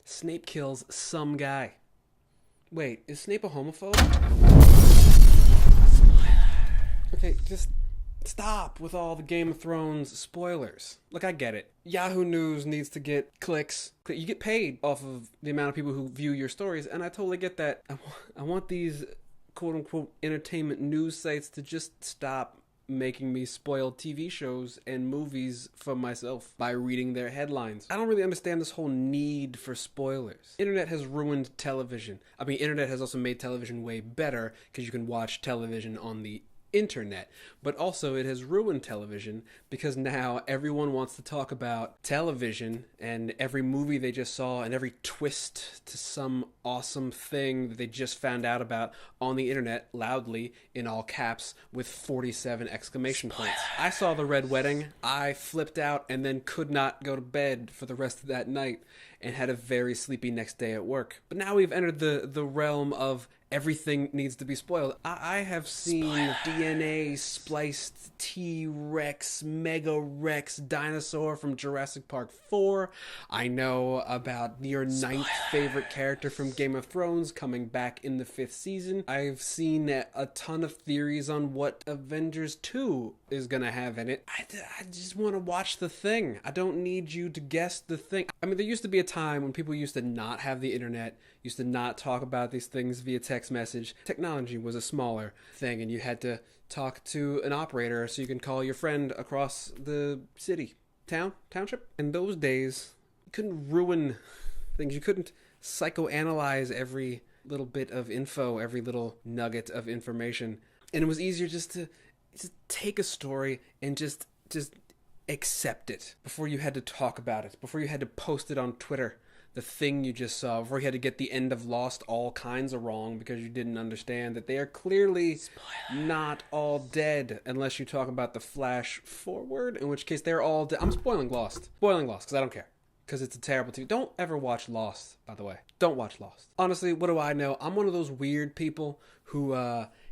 Snape kills some guy. Wait, is Snape a homophobe? Okay, just stop with all the Game of Thrones spoilers. Look, I get it. Yahoo News needs to get clicks. You get paid off of the amount of people who view your stories, and I totally get that. I want these quote-unquote entertainment news sites to just stop making me spoil TV shows and movies for myself by reading their headlines. I don't really understand this whole need for spoilers. Internet has ruined television. I mean, internet has also made television way better because you can watch television on the internet, but also it has ruined television because now everyone wants to talk about television and every movie they just saw and every twist to some awesome thing that they just found out about on the internet loudly in all caps with 47 exclamation points. I saw The Red Wedding, I flipped out and then could not go to bed for the rest of that night and had a very sleepy next day at work. But now we've entered the realm of everything needs to be spoiled. I have seen DNA spliced T-Rex, Mega Rex dinosaur from Jurassic Park 4. I know about your ninth favorite character from Game of Thrones coming back in the 5th season. I've seen a ton of theories on what Avengers 2 is gonna have in it. I just want to watch the thing. I don't need you to guess the thing. I mean, there used to be a time when people used to not have the internet, used to not talk about these things via text message. Technology was a smaller thing and you had to talk to an operator so you can call your friend across the city, township. In those days, you couldn't ruin things. You couldn't psychoanalyze every little bit of info, every little nugget of information. And it was easier just to take a story and just accept it before you had to talk about it, before you had to post it on Twitter. The thing you just saw, before you had to get the end of Lost all kinds of wrong because you didn't understand that they are clearly not all dead unless you talk about the flash forward, in which case they're all dead. I'm spoiling Lost because I don't care, because it's a terrible TV. Don't ever watch Lost, by the way. Don't watch Lost. Honestly, what do I know? I'm one of those weird people who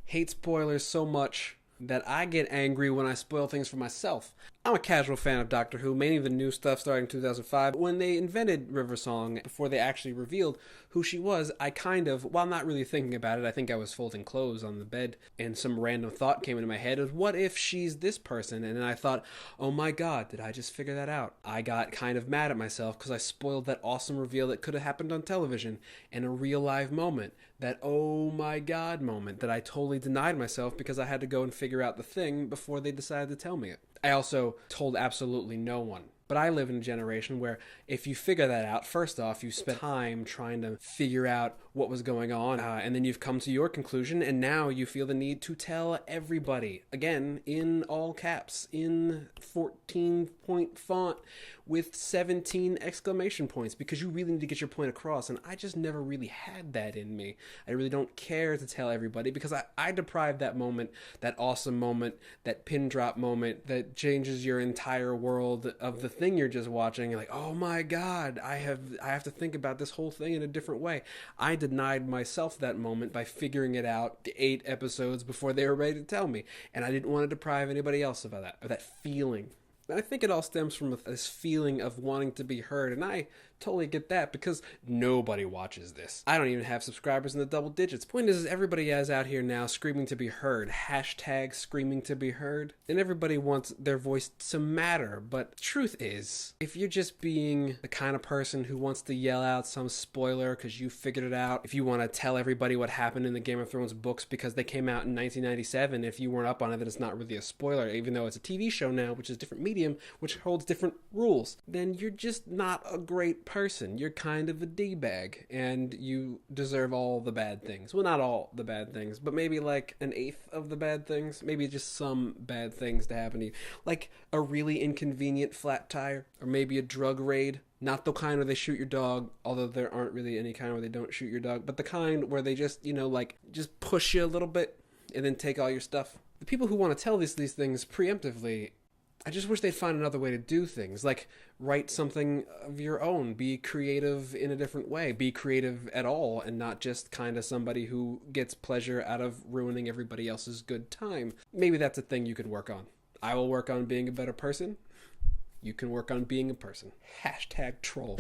hate spoilers so much that I get angry when I spoil things for myself. I'm a casual fan of Doctor Who, mainly the new stuff starting in 2005. When they invented River Song, before they actually revealed who she was, I kind of, while not really thinking about it, I think I was folding clothes on the bed, and some random thought came into my head of, what if she's this person? And then I thought, oh my god, did I just figure that out? I got kind of mad at myself because I spoiled that awesome reveal that could have happened on television, and a real live moment, that oh my god moment that I totally denied myself because I had to go and figure out the thing before they decided to tell me it. I also told absolutely no one. But I live in a generation where if you figure that out, first off, you spent time trying to figure out what was going on, and then you've come to your conclusion, and now you feel the need to tell everybody, again, in all caps, in 14-point font, with 17 exclamation points, because you really need to get your point across, and I just never really had that in me. I really don't care to tell everybody, because I deprived that moment, that awesome moment, that pin drop moment that changes your entire world of the thing you're just watching. You're like, oh my god, I have to think about this whole thing in a different way. I denied myself that moment by figuring it out 8 episodes before they were ready to tell me, and I didn't want to deprive anybody else of that feeling. And I think it all stems from this feeling of wanting to be heard, and I totally get that because nobody watches this. I don't even have subscribers in the double digits. Point is, everybody is out here now screaming to be heard. Hashtag screaming to be heard. And everybody wants their voice to matter. But the truth is, if you're just being the kind of person who wants to yell out some spoiler because you figured it out, if you want to tell everybody what happened in the Game of Thrones books because they came out in 1997, if you weren't up on it, then it's not really a spoiler, even though it's a TV show now, which is a different medium, which holds different rules, then you're just not a great person. You're kind of a D-bag, and you deserve all the bad things. Well, not all the bad things, but maybe like an eighth of the bad things. Maybe just some bad things to happen to you. Like a really inconvenient flat tire, or maybe a drug raid. Not the kind where they shoot your dog, although there aren't really any kind where they don't shoot your dog, but the kind where they just, just push you a little bit and then take all your stuff. The people who want to tell these things preemptively, I just wish they'd find another way to do things, like write something of your own, be creative in a different way, be creative at all, and not just kind of somebody who gets pleasure out of ruining everybody else's good time. Maybe that's a thing you could work on. I will work on being a better person. You can work on being a person. Hashtag troll.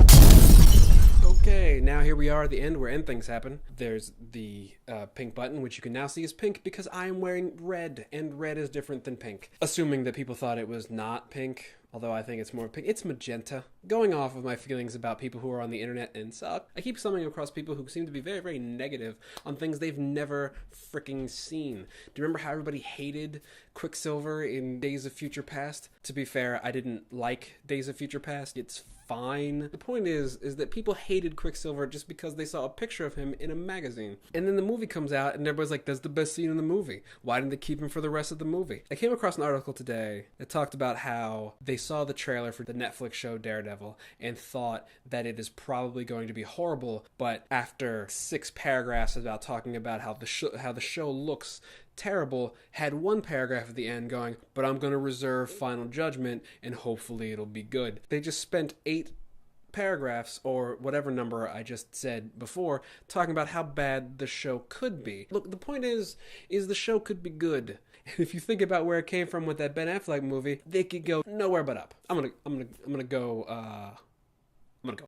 Okay. here we are at the end where end things happen. There's the pink button, which you can now see is pink because I am wearing red, and red is different than pink. Assuming that people thought it was not pink, although I think it's more pink. It's magenta. Going off of my feelings about people who are on the internet and suck, I keep stumbling across people who seem to be very, very negative on things they've never freaking seen. Do you remember how everybody hated Quicksilver in Days of Future Past? To be fair, I didn't like Days of Future Past. It's fine. The point is that people hated Quicksilver just because they saw a picture of him in a magazine. And then the movie comes out and everybody's like, that's the best scene in the movie. Why didn't they keep him for the rest of the movie? I came across an article today that talked about how they saw the trailer for the Netflix show Daredevil and thought that it is probably going to be horrible, but after 6 paragraphs about talking about how the show looks terrible, had 1 paragraph at the end going, but I'm going to reserve final judgment and hopefully it'll be good. They just spent 8 paragraphs, or whatever number I just said before, talking about how bad the show could be. Look, the point is the show could be good. And if you think about where it came from with that Ben Affleck movie, they could go nowhere but up. I'm gonna go